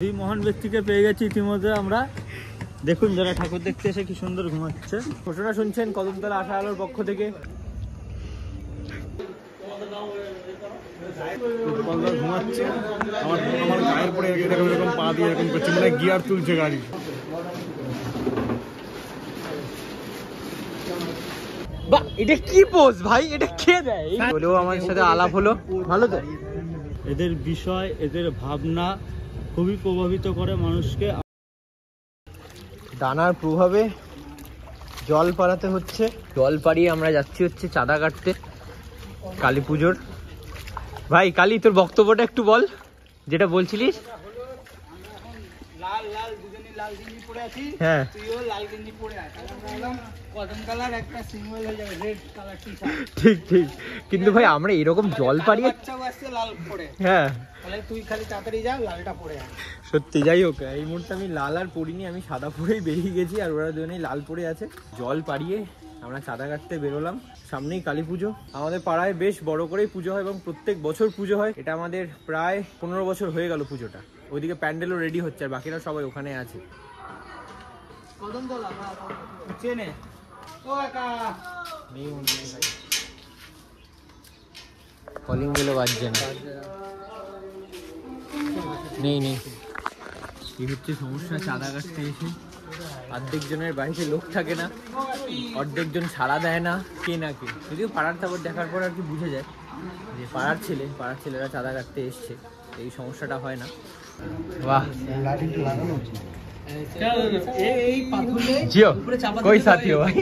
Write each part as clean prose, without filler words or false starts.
এই মহান ব্যক্তিকে পেয়ে গেছি ইতিমধ্যে আমরা। দেখুন যারা ঠাকুর দেখতে এসে কি সুন্দর ঘুমাচ্ছে। ঘোষণা শুনছেন কদমতলা আশা আলোর পক্ষ থেকে। ঘুমাচ্ছে আমার গায়ের পরে এরকম পা দিয়ে এরকম করছে, মানে গিয়ার তুলছে গাড়ি। বাহ, এটা কি পোজ ভাই, এটা কে দেয়? বলেও আমার সাথে আলাপ হলো, ভালো তো। এদের বিষয়, এদের ভাবনা খুবই প্রভাবিত করে মানুষকে। ডানার প্রভাবে জল পাড়াতে হচ্ছে। জল পাড়িয়ে আমরা যাচ্ছি হচ্ছে চাঁদা কাটতে কালী পুজোর। ভাই কালী, তোর বক্তব্যটা একটু বল, যেটা বলছিলিস। লাল লাল দুজনই লাল গেঞ্জি পরে আছি, হ্যাঁ তুইও লাল গেঞ্জি পরে আছিস। আমরা কদম কালার একটা সিম্বল হয়ে যাবে, রেড কালার টি-শার্ট। ঠিক ঠিক, কিন্তু ভাই আমরা এরকম জল পাড়িয়ে বাচ্চাও আসছে লাল পরে। হ্যাঁ তাহলে তুই খালি তাড়াতাড়ি যা, লালটা পরে আয়। সত্যি। যাই হোক, এই মুহূর্তে আমি লাল আর পরিনি, আমি সাদা পরেই বেরিয়ে গেছি, আর ওরা দুজনেই লাল পরে আছে। জল পাড়িয়ে আমরা চাঁদা কাটতে বেরোলাম। সামনেই কালী পুজো। আমাদের পাড়ায় বেশ বড় করেই পুজো হয় এবং প্রত্যেক বছর পুজো হয়। এটা আমাদের প্রায় 15 বছর হয়ে গেল পুজোটা। ওইদিকে প্যান্ডেলও রেডি হচ্ছে আর বাকিরা সবাই ওখানে আছে। কদমতলা চেনে ও একা কলিং বেলও বাজছে না। নেই নেই, কি হচ্ছে সমস্যা, চাঁদা কাটতে এসে অর্ধেক জনের বাড়িতে লোক থাকে না, অর্ধেক জন সাড়া দেয় না, কে না কে। যদিও পাড়ার তারপর দেখার পর আর কি বুঝে যায় যে পাড়ার ছেলেরা চাঁদা কাটতে এসছে, এই সমস্যাটা হয় না। বাহ, জিও কই সাথী ভাই,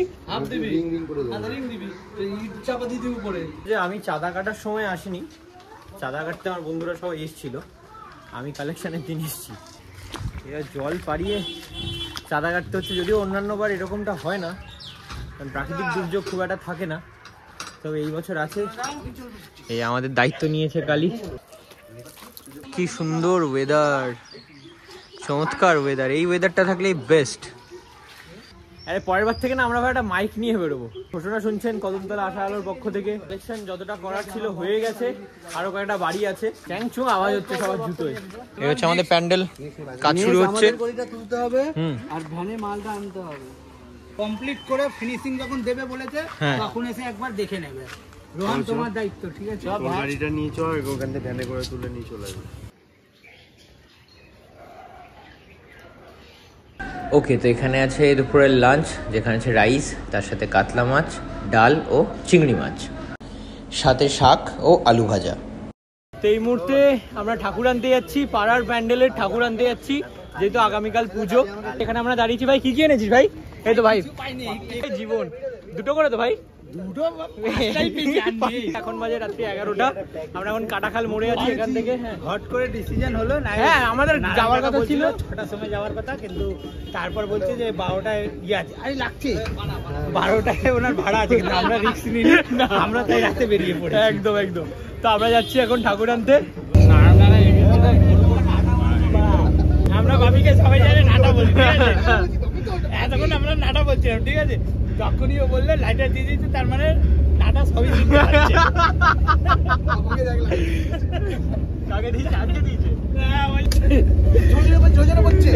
যে আমি চাঁদা কাটার সময় আসিনি, চাঁদা কাটতে আমার বন্ধুরা সবাই এসেছিল, আমি কালেকশনের দিন এসেছি। এরা জল পাড়িয়ে চাঁদা কাটতে হচ্ছে। যদিও অন্যান্য বার এরকমটা হয় না, কারণ প্রাকৃতিক দুর্যোগ খুব একটা থাকে না, তবে এই বছর আছে। এই আমাদের দায়িত্ব নিয়েছে কালী। কি সুন্দর ওয়েদার, চমৎকার ওয়েদার। এই ওয়েদারটা থাকলেই বেস্ট। আরে পরের বার থেকে না আমরা একটা মাইক নিয়ে বেরোবো। ঘোষণা শুনছেন কদমতলা আশা আলোর পক্ষ থেকে। কালেকশন যতটা করার ছিল হয়ে গেছে, আরো কয়েকটা বাড়ি আছে। চ্যাংচু আওয়াজ হচ্ছে সবার জুতোয়। এই হচ্ছে আমাদের প্যান্ডেল, কাজ শুরু হচ্ছে। তুলতে হবে আর ভ্যানে মালটা আনতে হবে। কমপ্লিট করে ফিনিশিং যখন দেবে বলেছে, তখন এসে একবার দেখে নেবে। রোহন, তোমার দায়িত্ব, ঠিক আছে? গাড়িটা নিয়ে চল, ওখান থেকে ভ্যানে করে তুলে নিয়ে চলে যাবে। ওকে, তো এখানে আছে দুপুরের লাঞ্চ, যেখানে আছে রাইস, তার সাথে কাতলা মাছ, ডাল ও চিংড়ি মাছ, সাথে শাক ও আলু ভাজা। তো এই মুহূর্তে আমরা ঠাকুর আনতে যাচ্ছি, পাড়ার প্যান্ডেলের ঠাকুর আনতে যাচ্ছি, যেহেতু আগামীকাল পুজো। এখানে আমরা দাঁড়িয়েছি। ভাই কি কি এনেছিস ভাই? এই তো ভাই জীবন দুটো করে তো ভাই, এখন বাজে রাত্রি 11টা। আমরা এখন কাটাখাল মোড়ে আছি। এখান থেকে হট করে ডিসিশন হলো না। হ্যাঁ, আমাদের যাওয়ার কথা ছিল 6টার সময় যাওয়ার কথা, কিন্তু তারপর বলছে যে 12টায় ইয়ে আছে। আরে লাগছে 12টায় ওনার ভাড়া আছে, কিন্তু আমরা রিস্ক নিই না, আমরা তাই রাতে বেরিয়ে পড়ি। একদম একদম। তো আমরা যাচ্ছি এখন ঠাকুর আনতে। আমরা ভাবিকে সবাই জানে নাটা বলছি, এতক্ষণ আমরা নাটা বলছিলাম, ঠিক আছে? যখনই ও বললে লাইটার দিয়ে দিচ্ছে, তার মানে নাটা সবই দিচ্ছে। কাকে দিয়েছে? আজকে দিয়েছে। হ্যাঁ, ওই যোজনা বলছে।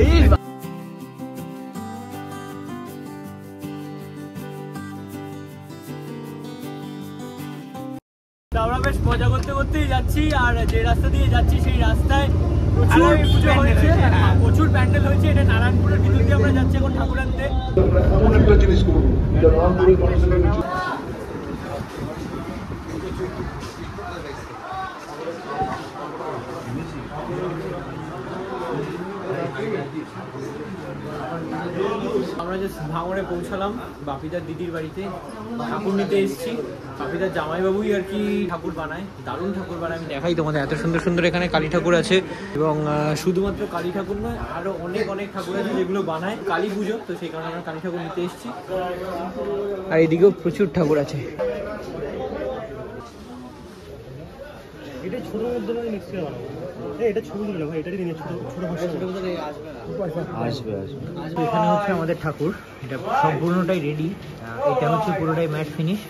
আমরা বেশ মজা করতে করতেই যাচ্ছি, আর যে রাস্তা দিয়ে যাচ্ছি সেই রাস্তায় প্রচুর পুজো হয়েছে, প্রচুর প্যান্ডেল হয়েছে। এটা নারায়ণপুরের ভিতর দিয়ে আমরা যাচ্ছি এখন ঠাকুর আনতে। আমরা যে ভাঙড়ে পৌঁছালাম বাপিদার দিদির বাড়িতে, ঠাকুর নিতে এসেছি। বাপিদার জামাইবাবুই আর কি ঠাকুর বানায়, দারুণ ঠাকুর বানায়। আমি দেখাই তোমাদের, এত সুন্দর সুন্দর এখানে কালী ঠাকুর আছে। এবং শুধুমাত্র কালী ঠাকুর নয়, আরো অনেক অনেক ঠাকুর আছে যেগুলো বানায় কালী পুজো, তো সেই কারণে আমরা কালী ঠাকুর নিতে এসেছি। আর এদিকেও প্রচুর ঠাকুর আছে। এটা ছোট মধ্যে মিক্স করে বানাবো। এটা ছোট দিল ভাই, এটা নিয়ে ছোট ছোট আসবে। এখানে হচ্ছে আমাদের ঠাকুর, এটা সম্পূর্ণটাই রেডি। এটা হচ্ছে পুরোটাই ম্যাট ফিনিশ,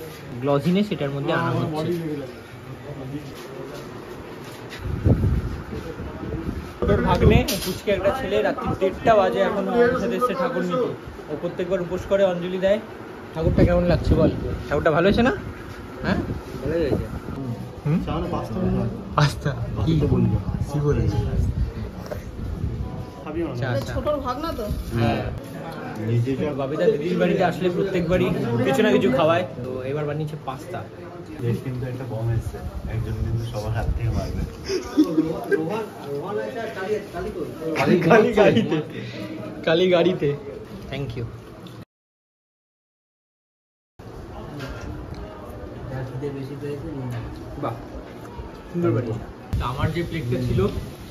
গ্লজিনেস এটার মধ্যে আনা হচ্ছে। ছোটর ভাগ্নে পুচকে একটা ছেলে রাত্রি 1:30 বাজে এখন আমাদের সাথে এসছে ঠাকুর নিতে। ও প্রত্যেকবার উপোস করে অঞ্জলি দেয়। ঠাকুরটা কেমন লাগছে বল? ঠাকুরটা ভালো হয়েছে না? হ্যাঁ ভালো হয়েছে। পাস্তা কি বলবো কি বলেছে? ছোটর ভাগনা তো। হ্যাঁ বাবিদা দিদির বাড়িতে আসলে প্রত্যেকবারই কিছু না কিছু খাওয়ায়, তো এবার বানিয়েছে পাস্তা। কিন্তু একটা বম এসছে, একজন কিন্তু সবার হাত থেকে মারবে। কালি গাড়িতে। Thank you. বাহ সুন্দর বাড়ি। আমার যে প্লেটটা ছিল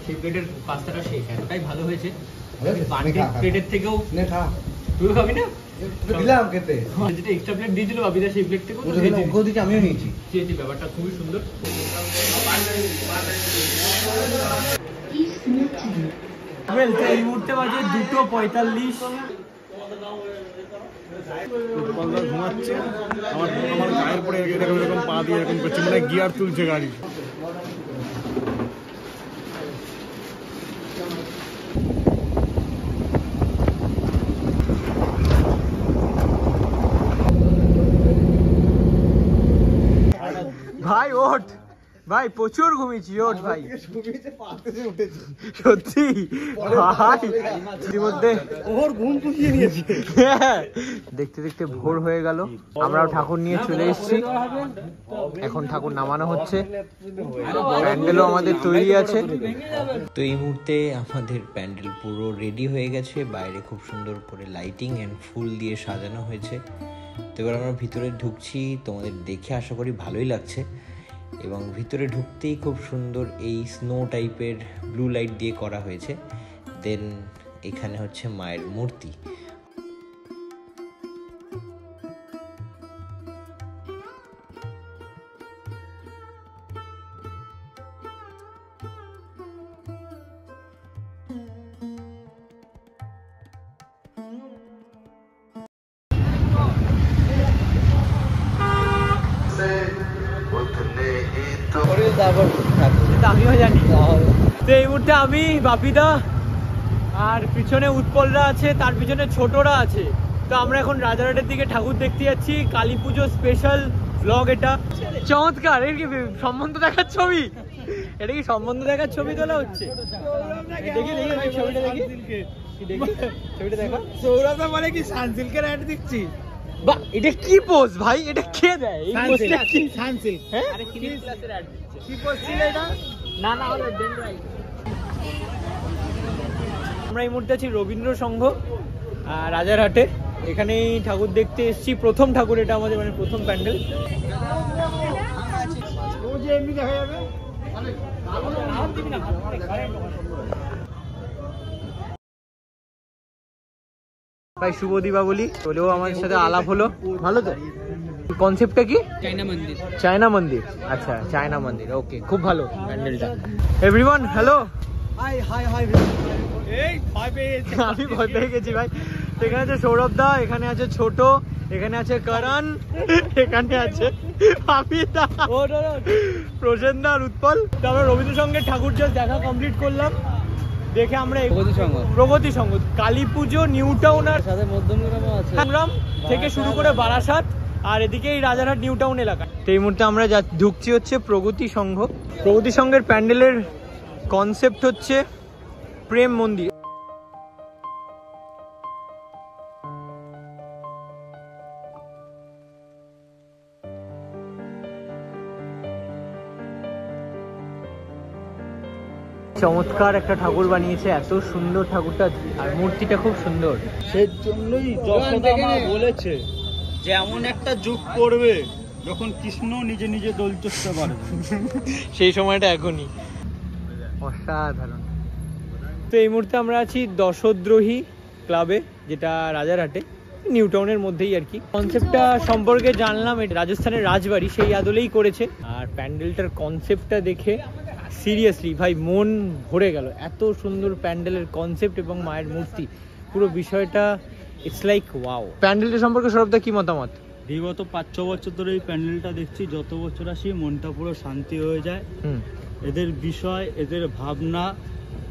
সেই প্লেটের পাস্তাটা শেষ, এতটাই ভালো হয়েছে প্লেটের থেকেও। তুই খাবি না? দিলাম খেতে, যেটা এক্সট্রা প্লেট দিয়েছিল বাবিদা সেই প্লেট থেকেও আমিও নিয়েছি। খেয়েছি, ব্যাপারটা খুবই সুন্দর। এই মুহূর্তে বাজে 2:45। ঘুমাচ্ছে, আমার গায়ের পরে এরকম এরকম পা দিয়ে এরকম করছে, মানে গিয়ার তুলছে গাড়ি। ভাই ওঠ ভাই, প্রচুর ঘুমিয়েছি, ওঠ ভাই সত্যি ভাই। ইতিমধ্যে ওর ঘুম পুষিয়ে নিয়েছে। দেখতে দেখতে ভোর হয়ে গেল, আমরাও ঠাকুর নিয়ে চলে এসেছি। এখন ঠাকুর নামানো হচ্ছে, প্যান্ডেলও আমাদের তৈরি আছে। তো এই মুহূর্তে আমাদের প্যান্ডেল পুরো রেডি হয়ে গেছে, বাইরে খুব সুন্দর করে লাইটিং অ্যান্ড ফুল দিয়ে সাজানো হয়েছে। তো এবার আমরা ভিতরে ঢুকছি, তোমাদের দেখে আশা করি ভালোই লাগছে। এবং ভিতরে ঢুকতেই খুব সুন্দর এই স্নো টাইপের ব্লু লাইট দিয়ে করা হয়েছে। দেন এখানে হচ্ছে মায়ের মূর্তি। আমিও জানি। তো এই মুহূর্তে আমি, বাপিদা আর পিছনে উৎপলরা আছে, তার পিছনে ছোটরা আছে। তো আমরা এখন রাজারহাটের দিকে ঠাকুর দেখতে যাচ্ছি। কালী পুজো স্পেশাল ব্লগ এটা। চমৎকার। এর কি সম্বন্ধ দেখার ছবি? এটা কি সম্বন্ধ দেখার ছবি তোলা হচ্ছে? দেখি দেখি ছবিটা দেখি, ছবিটা দেখা। সৌরভদা বলে কি সানসিল্কের অ্যাড দিচ্ছি? বাহ, এটা কি পোজ ভাই? এটা কে দেয় এই পোজটা? কি সানসিল্ক? হ্যাঁ আরে ক্লিপ ক্লাসের অ্যাড দিচ্ছে। কি পোজ ছিল এটা? না না হলো ডেনরাইট। আমরা এই মুহূর্তে আছি রবীন্দ্র সংঘ রাজারহাটে। এখানেই ঠাকুর দেখতে এসেছি, প্রথম ঠাকুর এটা আমাদের, মানে প্রথম প্যান্ডেল। এমনি দেখা যাবে। ভাই শুভ দীপাবলি বলেও আমাদের সাথে আলাপ হলো। ভালো তো? কনসেপ্টটা কি? চায়না মন্দির। চায়না মন্দির, আচ্ছা চায়না মন্দির, ওকে, খুব ভালো প্যান্ডেলটা। Everyone hello. High high high. এই ভয় পেয়ে গেছি আমি, ভয় পেয়ে গেছি ভাই। এখানে আছে সৌরভ দা, এখানে আছে ছোট, এখানে আছে করণ, এখানে আছে বাপিদা, প্রসেনদা আর উৎপল। তো আমরা রবীন্দ্র সঙ্গে ঠাকুর জাস্ট দেখা কমপ্লিট করলাম। দেখে আমরা প্রগতি সংঘ কালী পুজো নিউ টাউন আর সাথে মধ্যমগ্রামও আছে, সংগ্রাম থেকে শুরু করে বারাসাত আর এদিকে এই রাজারহাট নিউ টাউন এলাকা। তো এই মুহূর্তে আমরা ঢুকছি হচ্ছে প্রগতি সংঘ। প্রগতি সংঘের প্যান্ডেলের কনসেপ্ট হচ্ছে প্রেম মন্দির। চমৎকার একটা ঠাকুর বানিয়েছে, এত সুন্দর ঠাকুরটা, আর মূর্তিটা খুব সুন্দর। সেই জন্যই যশোদা মা বলেছে যে এমন একটা যুগ করবে যখন কৃষ্ণ নিজে নিজে দোল চড়তে পারবে। সেই সময়টা এখনই অসাধারণ। তো এই মুহূর্তে আমরা আছি দশদ্রোহী ক্লাবে, যেটা রাজারহাটে নিউ টাউনের মধ্যেই আর কি। কনসেপ্টটা সম্পর্কে জানলাম, এটা রাজস্থানের রাজবাড়ি সেই আদলেই করেছে। আর প্যান্ডেলটার কনসেপ্টটা দেখে সিরিয়াসলি ভাই মন ভরে গেল। এত সুন্দর প্যান্ডেলের কনসেপ্ট এবং মায়ের মূর্তি, পুরো বিষয়টা ইটস লাইক ওয়াও। প্যান্ডেলটা সম্পর্কে সৌরভদা কি মতামত? বিগত 5-6 বছর ধরে এই প্যান্ডেলটা দেখছি, যত বছর আসি মনটা পুরো শান্তি হয়ে যায়। এদের বিষয়, এদের ভাবনা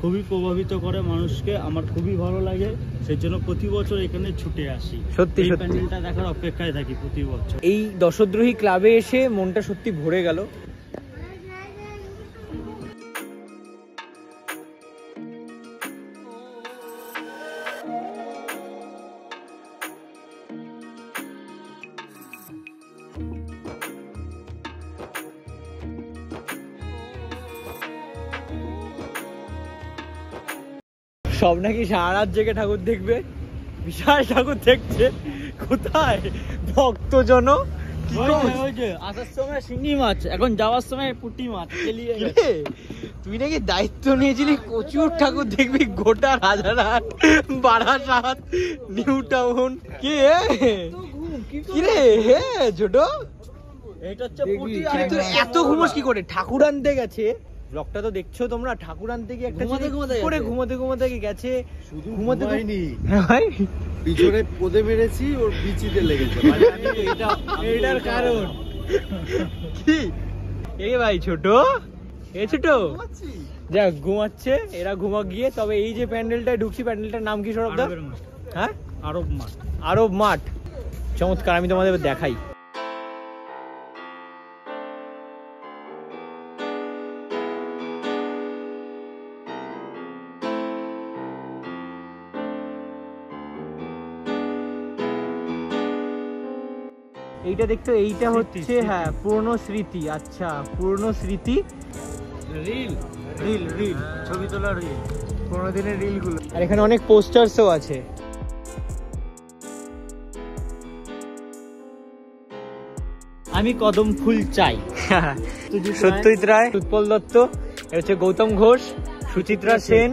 খুবই প্রভাবিত করে মানুষকে, আমার খুবই ভালো লাগে, সেই জন্য প্রতি বছর এখানে ছুটে আসি। সত্যি এই সত্যি প্যান্ডেলটা দেখার অপেক্ষায় থাকি প্রতি বছর। এই দশদ্রোহী ক্লাবে এসে মনটা সত্যি ভরে গেল। সব নাকি সারা রাত জেগে ঠাকুর দেখবে, বিশাল ঠাকুর দেখছে। কোথায় ভক্তজন? ওই যে আসার সময় শিঙি মাছ, এখন যাওয়ার সময় পুঁটি মাছ খেলিয়ে গেছে। কিরে, তুই নাকি দায়িত্ব নিয়েছিলি প্রচুর ঠাকুর দেখবি, গোটা রাজারহাট, বারাসাত, নিউ টাউন। কিরে হে ছোট, এটা হচ্ছে পুঁটি। আরে তুই এত ঘুমোস কি করে? ঠাকুর আনতে গেছে, ব্লগটা তো দেখছো তোমরা, ঠাকুর আনতে গিয়ে একটা ঘুমাতে গেছে। ঘুমাতে হয়নি, হ্যাঁ ভাই, পিছনে পোদে মেরেছি, ওর বিচিতে লেগেছে। এটার কারণ কি? এ ভাই ছোট, এ ছোট যা ঘুমাচ্ছে, এরা ঘুমা গিয়ে। তবে এই যে প্যান্ডেলটায় ঢুকছি, প্যান্ডেলটার নাম কি সৌরভ দা? হ্যাঁ, আরব মাছ। আরব মাঠ। চমৎকার, আমি তোমাদের দেখাই। এইটা দেখতো, এইটা হচ্ছে হ্যাঁ পুরনো স্মৃতি। আচ্ছা, পুরনো স্মৃতি, রিল রিল রিল, ছবি তোলার রিল, পুরোনো দিনের রিল গুলো। আর এখানে অনেক পোস্টার্সও আছে। আমি কদম ফুল চাই। সত্যজিৎ রায়, উৎপল দত্ত, এ হচ্ছে গৌতম ঘোষ, সুচিত্রা সেন।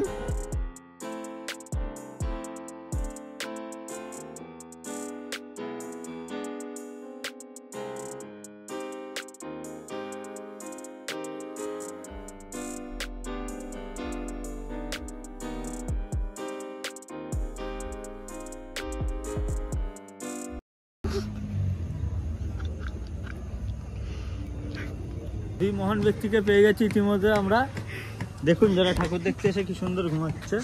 দুই মহান ব্যক্তিকে পেয়ে গেছি ইতিমধ্যে আমরা। দেখুন যারা ঠাকুর দেখতে এসে কি সুন্দর ঘুমাচ্ছে।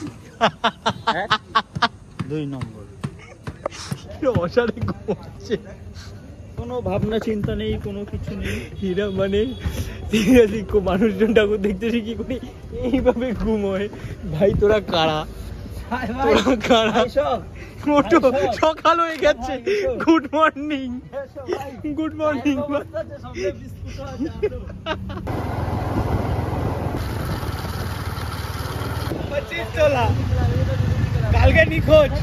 2 নম্বর অসারে ঘুমাচ্ছে, কোনো ভাবনা চিন্তা নেই, কোনো কিছু নেই। হীরা মানে মানুষজন ঠাকুর দেখতে এসে কি করে এইভাবে ঘুমোয়? ভাই তোরা কারা, তোরা কারা? মোটো সকাল হয়ে গেছে। Good morning, good morning. কালকে নিখোঁজ।